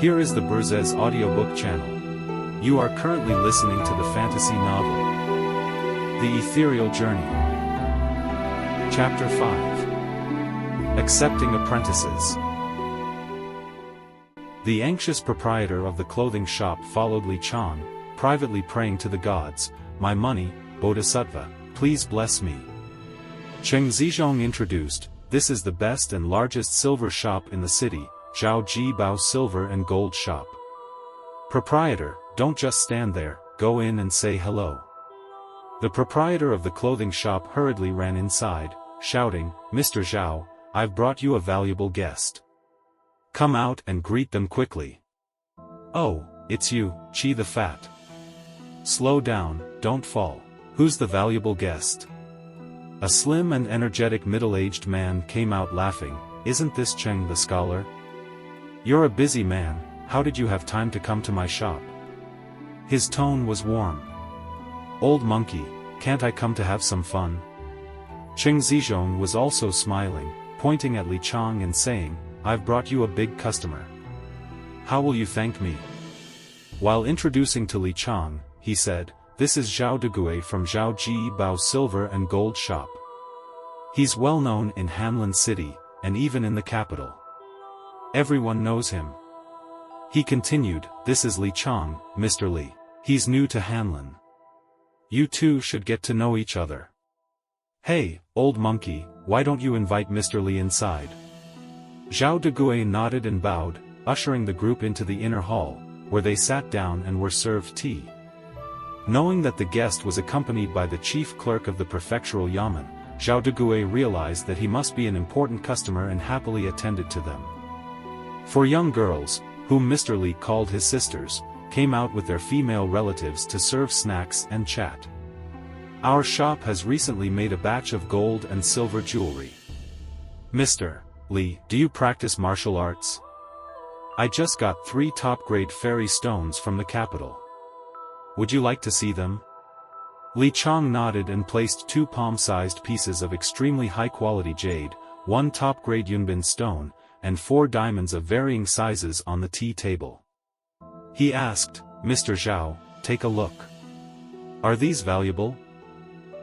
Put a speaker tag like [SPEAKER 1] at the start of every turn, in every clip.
[SPEAKER 1] Here is the Burzes audiobook channel. You are currently listening to the fantasy novel, The Ethereal Journey. Chapter 5. Accepting Apprentices. The anxious proprietor of the clothing shop followed Li Qiang, privately praying to the gods, "My money, Bodhisattva, please bless me." Cheng Zizhong introduced, "This is the best and largest silver shop in the city, Zhao Ji Bao Silver and Gold Shop. Proprietor, don't just stand there, go in and say hello." The proprietor of the clothing shop hurriedly ran inside, shouting, "Mr. Xiao, I've brought you a valuable guest. Come out and greet them quickly." "Oh, it's you, Qi the Fat. Slow down, don't fall. Who's the valuable guest?" A slim and energetic middle-aged man came out laughing, "Isn't this Cheng the scholar? You're a busy man, how did you have time to come to my shop?" His tone was warm. "Old monkey, can't I come to have some fun?" Cheng Zizhong was also smiling, pointing at Li Qiang and saying, "I've brought you a big customer. How will you thank me?" While introducing to Li Qiang, he said, "This is Zhao Degue from Zhao Ji Bao Silver and Gold Shop. He's well known in Hanlin City, and even in the capital. Everyone knows him." He continued, "This is Li Qiang, Mr. Li. He's new to Hanlin. You two should get to know each other. Hey, old monkey, why don't you invite Mr. Li inside?" Zhao Degue nodded and bowed, ushering the group into the inner hall, where they sat down and were served tea. Knowing that the guest was accompanied by the chief clerk of the prefectural yamen, Zhao Degue realized that he must be an important customer and happily attended to them. Four young girls, whom Mr. Li called his sisters, came out with their female relatives to serve snacks and chat. "Our shop has recently made a batch of gold and silver jewelry. Mr. Li, do you practice martial arts? I just got 3 top-grade fairy stones from the capital. Would you like to see them?" Li Qiang nodded and placed 2 palm-sized pieces of extremely high-quality jade, 1 top-grade yunbin stone, and 4 diamonds of varying sizes on the tea table. He asked, "Mr. Zhao, take a look. Are these valuable?"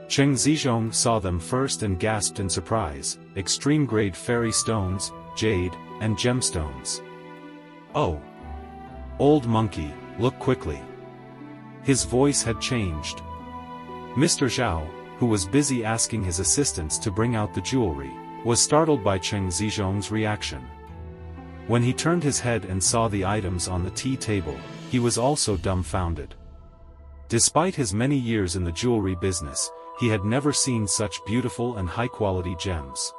[SPEAKER 1] Cheng Zizhong saw them first and gasped in surprise, extreme-grade fairy stones, jade, and gemstones. "Oh! Old monkey, look quickly." His voice had changed. Mr. Zhao, who was busy asking his assistants to bring out the jewelry, was startled by Cheng Zizhong's reaction. When he turned his head and saw the items on the tea table, he was also dumbfounded. Despite his many years in the jewelry business, he had never seen such beautiful and high-quality gems.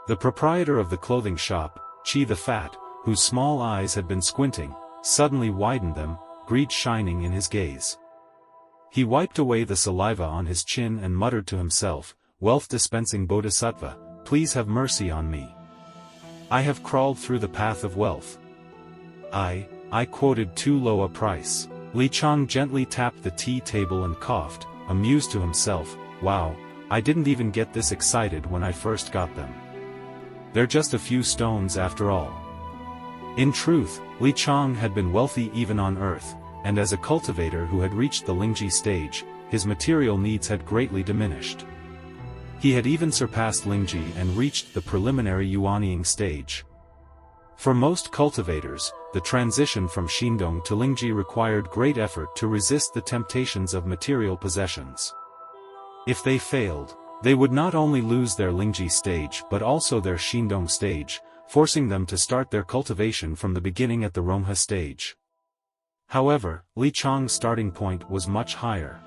[SPEAKER 1] The proprietor of the clothing shop, Qi the Fat, whose small eyes had been squinting, suddenly widened them, greed shining in his gaze. He wiped away the saliva on his chin and muttered to himself, "Wealth-dispensing Bodhisattva, please have mercy on me. I have crawled through the path of wealth. I quoted too low a price." Li Qiang gently tapped the tea table and coughed, amused to himself, "Wow, I didn't even get this excited when I first got them. They're just a few stones after all." In truth, Li Qiang had been wealthy even on Earth, and as a cultivator who had reached the Lingji stage, his material needs had greatly diminished. He had even surpassed Lingji and reached the preliminary yuanying stage. For most cultivators, the transition from Xindong to Lingji required great effort to resist the temptations of material possessions. If they failed, they would not only lose their Lingji stage but also their Xindong stage, forcing them to start their cultivation from the beginning at the Ronghe stage. However, Li Qiang's starting point was much higher.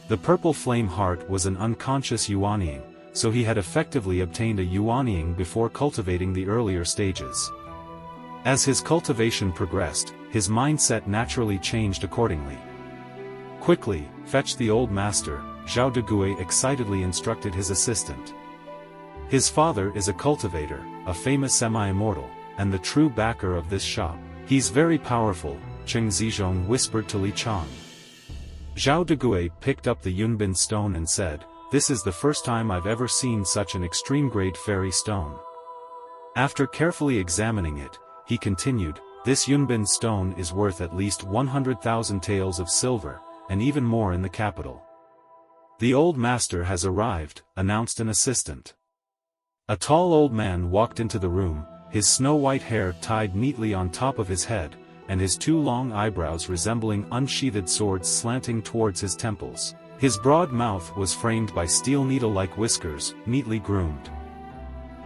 [SPEAKER 1] The purple flame heart was an unconscious yuanying, so he had effectively obtained a yuanying before cultivating the earlier stages. As his cultivation progressed, his mindset naturally changed accordingly. "Quickly, fetch the old master," Zhao Degue excitedly instructed his assistant. "His father is a cultivator, a famous semi-immortal, and the true backer of this shop. He's very powerful," Cheng Zizhong whispered to Li Qiang. Zhao Degue picked up the yunbin stone and said, "This is the first time I've ever seen such an extreme-grade fairy stone." After carefully examining it, he continued, This Yunbin stone is worth at least 100,000 taels of silver, and even more in the capital. The old master has arrived, announced an assistant. A tall old man walked into the room, his snow-white hair tied neatly on top of his head, and his two long eyebrows resembling unsheathed swords slanting towards his temples. His broad mouth was framed by steel needle-like whiskers, neatly groomed.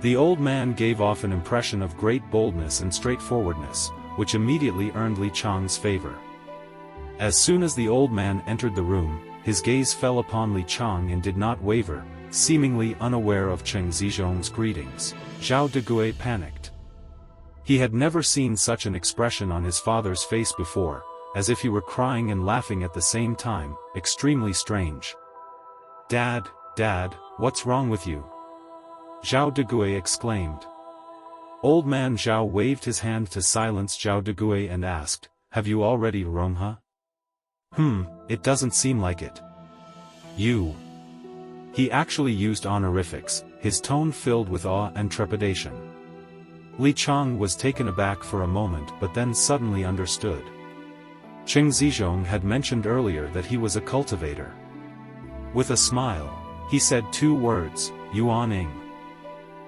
[SPEAKER 1] The old man gave off an impression of great boldness and straightforwardness, which immediately earned Li Qiang's favor. As soon as the old man entered the room, his gaze fell upon Li Qiang and did not waver, seemingly unaware of Cheng Zizhong's greetings. Xiao Degui panicked. He had never seen such an expression on his father's face before, as if he were crying and laughing at the same time, extremely strange. Dad, what's wrong with you?" Xiao Degui exclaimed. Old man Xiao waved his hand to silence Xiao Degui and asked, "Have you already Rongha?" It doesn't seem like it." "You." He actually used honorifics, his tone filled with awe and trepidation. Li Qiang was taken aback for a moment but then suddenly understood. Cheng Zizhong had mentioned earlier that he was a cultivator. With a smile, he said two words, Yuaning.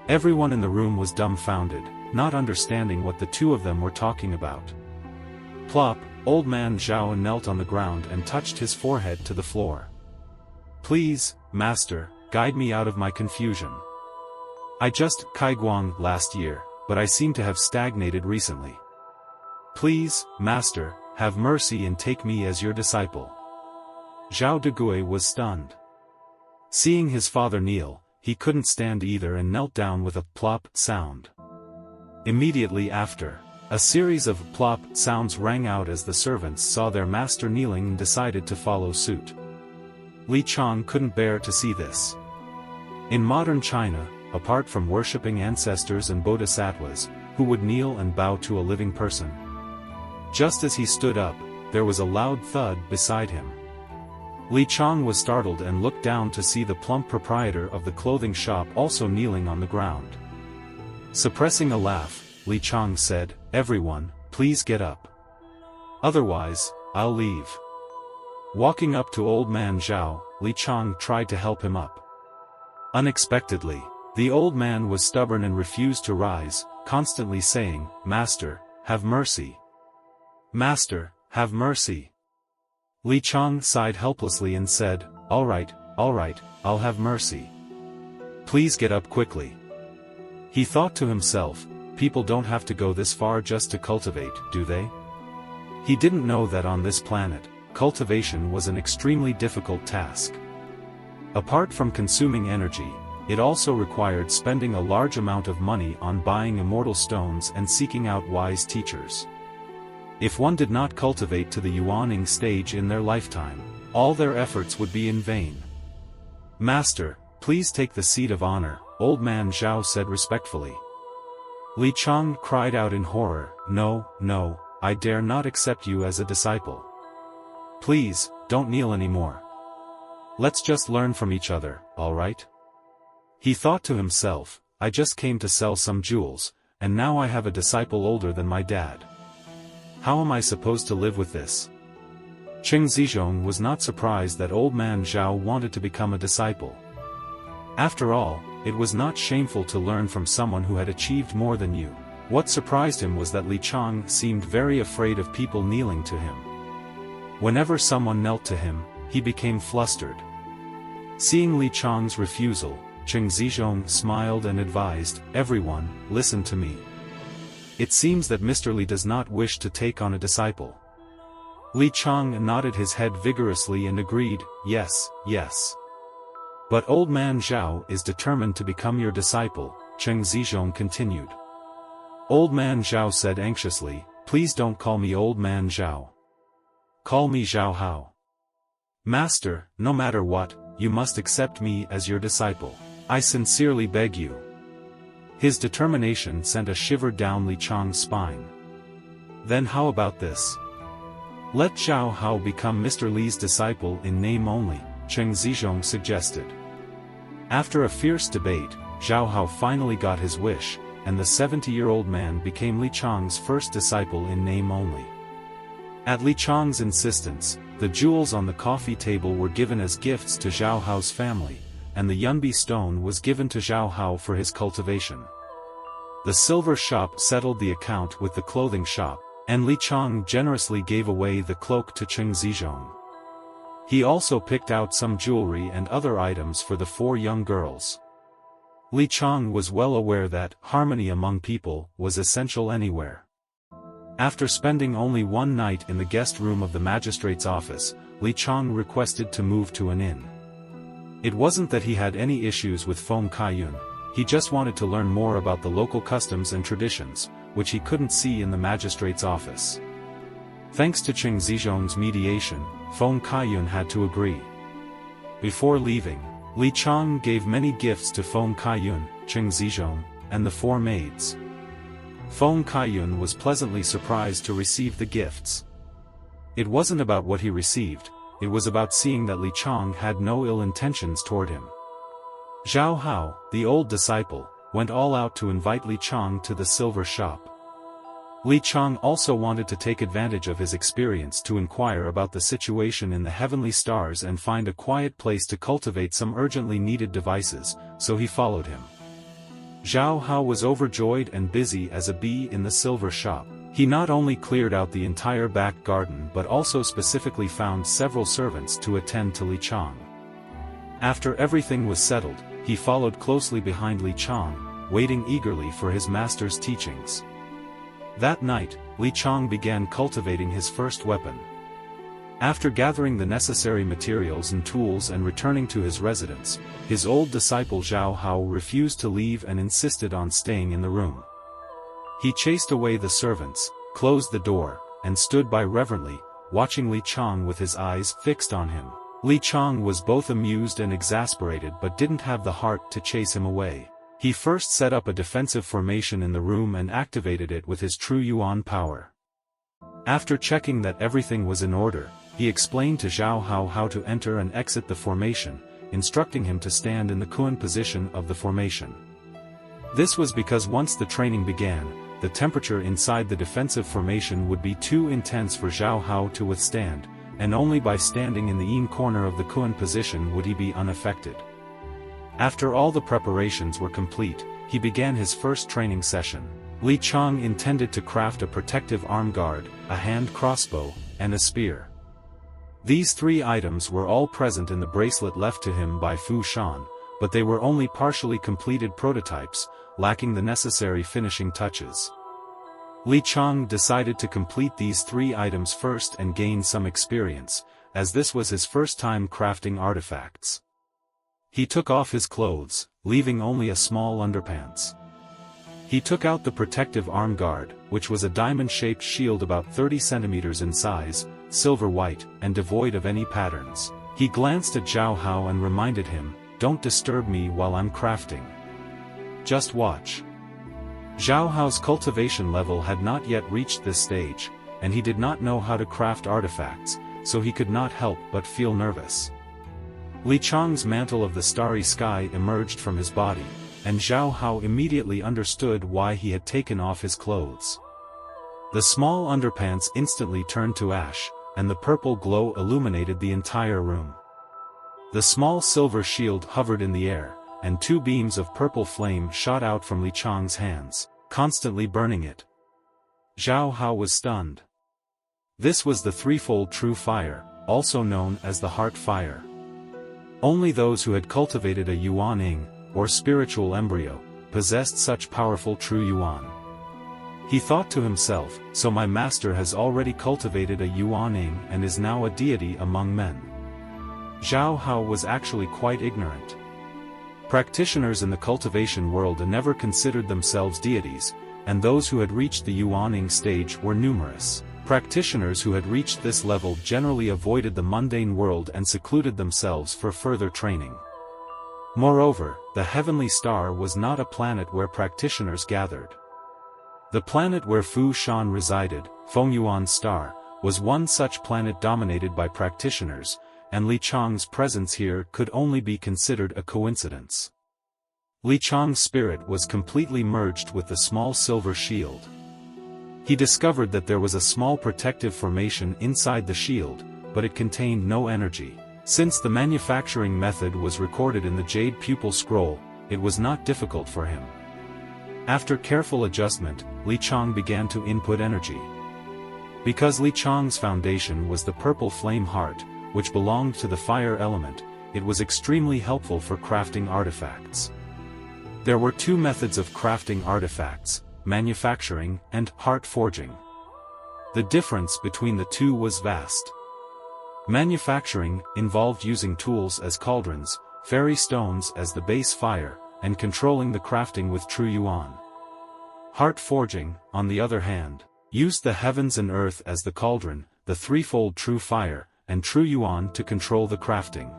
[SPEAKER 1] Everyone in the room was dumbfounded, not understanding what the two of them were talking about. Plop, old man Xiao knelt on the ground and touched his forehead to the floor. "Please, master, guide me out of my confusion. I just Kaiguang last year, but I seem to have stagnated recently. Please, master, have mercy and take me as your disciple." Xiao Degui was stunned. Seeing his father kneel, he couldn't stand either and knelt down with a plop sound. Immediately after, a series of plop sounds rang out as the servants saw their master kneeling and decided to follow suit. Li Qiang couldn't bear to see this. In modern China, apart from worshipping ancestors and bodhisattvas, who would kneel and bow to a living person? Just as he stood up, there was a loud thud beside him. Li Qiang was startled and looked down to see the plump proprietor of the clothing shop also kneeling on the ground. Suppressing a laugh, Li Qiang said, "Everyone, please get up. Otherwise, I'll leave." Walking up to old man Xiao, Li Qiang tried to help him up. Unexpectedly, the old man was stubborn and refused to rise, constantly saying, "Master, have mercy. Master, have mercy." Li Qiang sighed helplessly and said, all right, I'll have mercy. Please get up quickly." He thought to himself, people don't have to go this far just to cultivate, do they? He didn't know that on this planet, cultivation was an extremely difficult task. Apart from consuming energy, it also required spending a large amount of money on buying immortal stones and seeking out wise teachers. If one did not cultivate to the Yuaning stage in their lifetime, all their efforts would be in vain. "Master, please take the seat of honor," old man Xiao said respectfully. Li Qiang cried out in horror, No, I dare not accept you as a disciple. Please, don't kneel anymore. Let's just learn from each other, alright?" He thought to himself, I just came to sell some jewels, and now I have a disciple older than my dad. How am I supposed to live with this? Cheng Zizhong was not surprised that old man Xiao wanted to become a disciple. After all, it was not shameful to learn from someone who had achieved more than you. What surprised him was that Li Qiang seemed very afraid of people kneeling to him. Whenever someone knelt to him, he became flustered. Seeing Li Qiang's refusal, Cheng Zizhong smiled and advised, "Everyone, listen to me. It seems that Mr. Li does not wish to take on a disciple." Li Qiang nodded his head vigorously and agreed, yes. "But old man Xiao is determined to become your disciple," Cheng Zizhong continued. Old man Xiao said anxiously, "Please don't call me old man Xiao. Call me Xiao Hao. Master, no matter what, you must accept me as your disciple. I sincerely beg you." His determination sent a shiver down Li Qiang's spine. "Then how about this? Let Xiao Hao become Mr. Li's disciple in name only," Cheng Zizhong suggested. After a fierce debate, Xiao Hao finally got his wish, and the 70-year-old man became Li Qiang's first disciple in name only. At Li Qiang's insistence, the jewels on the coffee table were given as gifts to Zhao Hao's family, and the Yunbi stone was given to Zhao Hao for his cultivation. The silver shop settled the account with the clothing shop, and Li Qiang generously gave away the cloak to Cheng Zizhong. He also picked out some jewelry and other items for the 4 young girls. Li Qiang was well aware that harmony among people was essential anywhere. After spending only one night in the guest room of the magistrate's office, Li Qiang requested to move to an inn. It wasn't that he had any issues with Feng Kaiyun, he just wanted to learn more about the local customs and traditions, which he couldn't see in the magistrate's office. Thanks to Cheng Zizhong's mediation, Feng Kaiyun had to agree. Before leaving, Li Qiang gave many gifts to Feng Kaiyun, Cheng Zizhong, and the 4 maids. Feng Kaiyun was pleasantly surprised to receive the gifts. It wasn't about what he received, it was about seeing that Li Qiang had no ill intentions toward him. Zhao Hao, the old disciple, went all out to invite Li Qiang to the silver shop. Li Qiang also wanted to take advantage of his experience to inquire about the situation in the heavenly stars and find a quiet place to cultivate some urgently needed devices, so he followed him. Zhao Hao was overjoyed and busy as a bee in the silver shop. He not only cleared out the entire back garden but also specifically found several servants to attend to Li Qiang. After everything was settled, he followed closely behind Li Qiang, waiting eagerly for his master's teachings. That night, Li Qiang began cultivating his first weapon. After gathering the necessary materials and tools and returning to his residence, his old disciple Zhao Hao refused to leave and insisted on staying in the room. He chased away the servants, closed the door, and stood by reverently, watching Li Qiang with his eyes fixed on him. Li Qiang was both amused and exasperated but didn't have the heart to chase him away. He first set up a defensive formation in the room and activated it with his true yuan power. After checking that everything was in order, he explained to Zhao Hao how to enter and exit the formation, instructing him to stand in the Qian position of the formation. This was because once the training began, the temperature inside the defensive formation would be too intense for Zhao Hao to withstand, and only by standing in the yin corner of the Qian position would he be unaffected. After all the preparations were complete, he began his first training session. Li Qiang intended to craft a protective arm guard, a hand crossbow, and a spear. These 3 items were all present in the bracelet left to him by Fu Shan, but they were only partially completed prototypes, lacking the necessary finishing touches. Li Qiang decided to complete these 3 items first and gain some experience, as this was his first time crafting artifacts. He took off his clothes, leaving only a small underpants. He took out the protective arm guard, which was a diamond-shaped shield about 30 centimeters in size, silver white, and devoid of any patterns. He glanced at Zhao Hao and reminded him, "Don't disturb me while I'm crafting. Just watch." Zhao Hao's cultivation level had not yet reached this stage, and he did not know how to craft artifacts, so he could not help but feel nervous. Li Qiang's mantle of the starry sky emerged from his body, and Zhao Hao immediately understood why he had taken off his clothes. The small underpants instantly turned to ash, and the purple glow illuminated the entire room. The small silver shield hovered in the air, and 2 beams of purple flame shot out from Li Qiang's hands, constantly burning it. Zhao Hao was stunned. This was the threefold true fire, also known as the heart fire. Only those who had cultivated a yuan-ing, or spiritual embryo, possessed such powerful true yuan. He thought to himself, so my master has already cultivated a yuan-ing and is now a deity among men. Zhao Hao was actually quite ignorant. Practitioners in the cultivation world never considered themselves deities, and those who had reached the yuan-ing stage were numerous. Practitioners who had reached this level generally avoided the mundane world and secluded themselves for further training. Moreover, the heavenly star was not a planet where practitioners gathered. The planet where Fu Shan resided, Fengyuan Star, was one such planet dominated by practitioners, and Li Qiang's presence here could only be considered a coincidence. Li Qiang's spirit was completely merged with the small silver shield. He discovered that there was a small protective formation inside the shield, but it contained no energy. Since the manufacturing method was recorded in the Jade Pupil Scroll, it was not difficult for him. After careful adjustment, Li Qiang began to input energy. Because Li Qiang's foundation was the purple flame heart, which belonged to the fire element, it was extremely helpful for crafting artifacts. There were two methods of crafting artifacts: manufacturing and heart forging. The difference between the two was vast. Manufacturing involved using tools as cauldrons, fairy stones as the base fire, and controlling the crafting with true yuan. Heart forging, on the other hand, used the heavens and earth as the cauldron, the threefold true fire, and true yuan to control the crafting.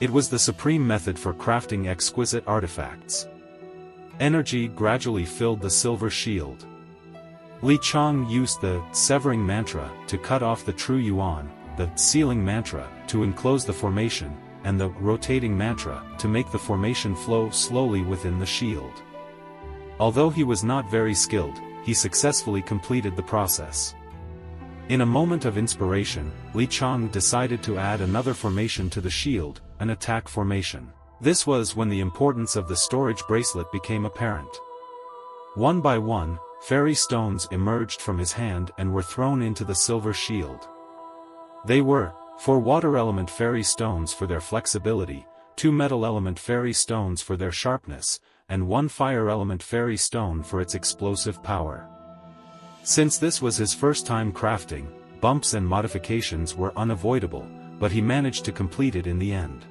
[SPEAKER 1] It was the supreme method for crafting exquisite artifacts. Energy gradually filled the silver shield. Li Qiang used the severing mantra to cut off the true yuan, the sealing mantra to enclose the formation, and the rotating mantra to make the formation flow slowly within the shield. Although he was not very skilled, he successfully completed the process. In a moment of inspiration, Li Qiang decided to add another formation to the shield, an attack formation. This was when the importance of the storage bracelet became apparent. One by one, fairy stones emerged from his hand and were thrown into the silver shield. They were 4 water element fairy stones for their flexibility, 2 metal element fairy stones for their sharpness, and 1 fire element fairy stone for its explosive power. Since this was his first time crafting, bumps and modifications were unavoidable, but he managed to complete it in the end.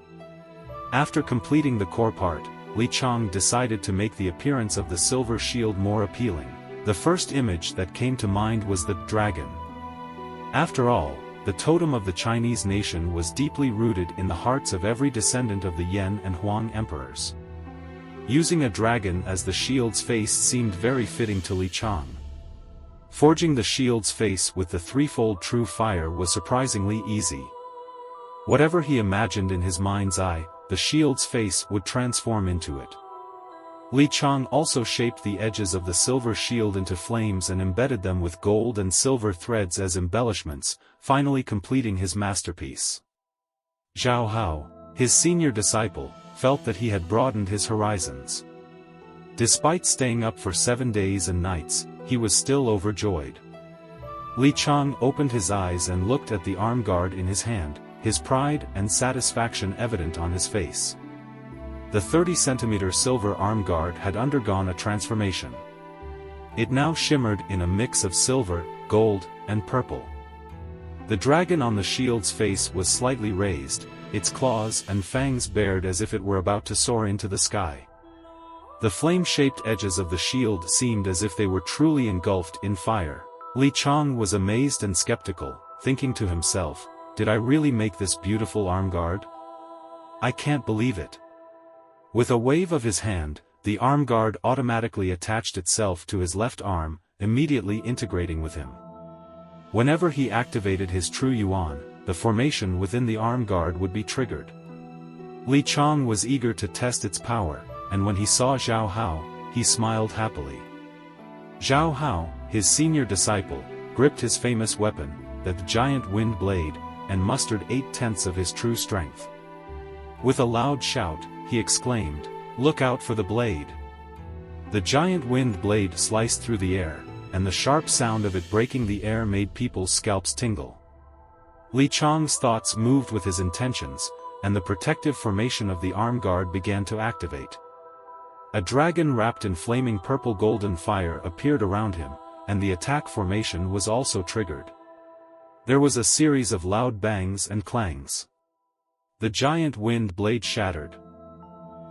[SPEAKER 1] After completing the core part, Li Qiang decided to make the appearance of the silver shield more appealing. The first image that came to mind was the dragon. After all, the totem of the Chinese nation was deeply rooted in the hearts of every descendant of the Yan and Huang emperors. Using a dragon as the shield's face seemed very fitting to Li Qiang. Forging the shield's face with the threefold true fire was surprisingly easy. Whatever he imagined in his mind's eye, the shield's face would transform into it. Li Qiang also shaped the edges of the silver shield into flames and embedded them with gold and silver threads as embellishments, finally completing his masterpiece. Xiao Hao, his senior disciple, felt that he had broadened his horizons. Despite staying up for 7 days and nights, he was still overjoyed. Li Qiang opened his eyes and looked at the arm guard in his hand, his pride and satisfaction evident on his face. The 30-centimeter silver arm guard had undergone a transformation. It now shimmered in a mix of silver, gold, and purple. The dragon on the shield's face was slightly raised, its claws and fangs bared as if it were about to soar into the sky. The flame-shaped edges of the shield seemed as if they were truly engulfed in fire. Li Qiang was amazed and skeptical, thinking to himself, "Did I really make this beautiful arm guard? I can't believe it." With a wave of his hand, the arm guard automatically attached itself to his left arm, immediately integrating with him. Whenever he activated his true yuan, the formation within the arm guard would be triggered. Li Qiang was eager to test its power, and when he saw Xiao Hao, he smiled happily. Xiao Hao, his senior disciple, gripped his famous weapon, the giant wind blade, and mustered 8/10 of his true strength. With a loud shout, he exclaimed, "Look out for the blade!" The giant wind blade sliced through the air, and the sharp sound of it breaking the air made people's scalps tingle. Li Qiang's thoughts moved with his intentions, and the protective formation of the arm guard began to activate. A dragon wrapped in flaming purple golden fire appeared around him, and the attack formation was also triggered. There was a series of loud bangs and clangs. The giant wind blade shattered.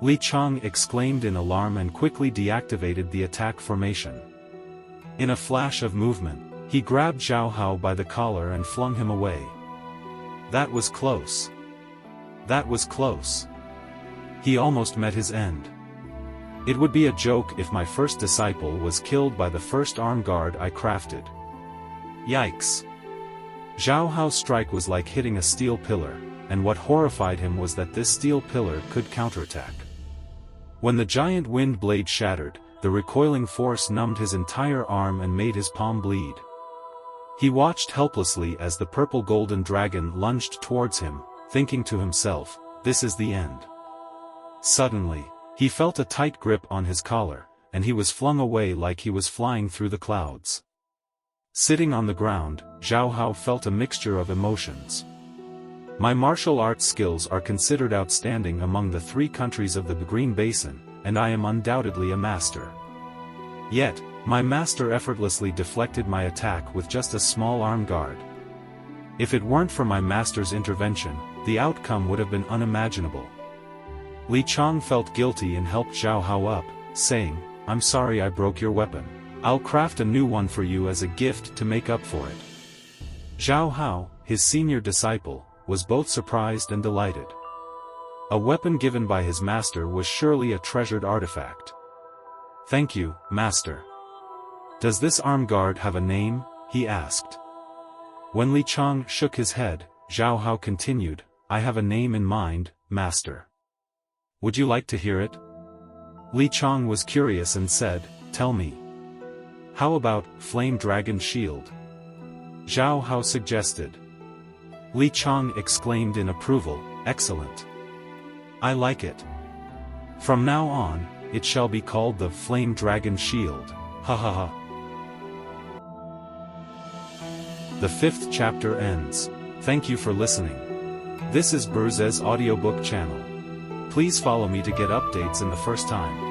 [SPEAKER 1] Li Qiang exclaimed in alarm and quickly deactivated the attack formation. In a flash of movement, he grabbed Xiao Hao by the collar and flung him away. That was close. That was close. He almost met his end. It would be a joke if my first disciple was killed by the first arm guard I crafted. Yikes! Xiao Hao's strike was like hitting a steel pillar, and what horrified him was that this steel pillar could counterattack. When the giant wind blade shattered, the recoiling force numbed his entire arm and made his palm bleed. He watched helplessly as the purple-golden dragon lunged towards him, thinking to himself, this is the end. Suddenly, he felt a tight grip on his collar, and he was flung away like he was flying through the clouds. Sitting on the ground, Zhao Hao felt a mixture of emotions. My martial arts skills are considered outstanding among the 3 countries of the Green Basin, and I am undoubtedly a master. Yet, my master effortlessly deflected my attack with just a small arm guard. If it weren't for my master's intervention, the outcome would have been unimaginable. Li Qiang felt guilty and helped Zhao Hao up, saying, I'm sorry I broke your weapon. I'll craft a new one for you as a gift to make up for it. Zhao Hao, his senior disciple, was both surprised and delighted. A weapon given by his master was surely a treasured artifact. Thank you, master. Does this arm guard have a name? He asked. When Li Qiang shook his head, Zhao Hao continued, I have a name in mind, master. Would you like to hear it? Li Qiang was curious and said, tell me. How about Flame Dragon Shield? Zhao Hao suggested. Li Qiang exclaimed in approval, excellent. I like it. From now on, it shall be called the Flame Dragon Shield, ha ha ha. The 5th chapter ends. Thank you for listening. This is Burz's audiobook channel. Please follow me to get updates in the first time.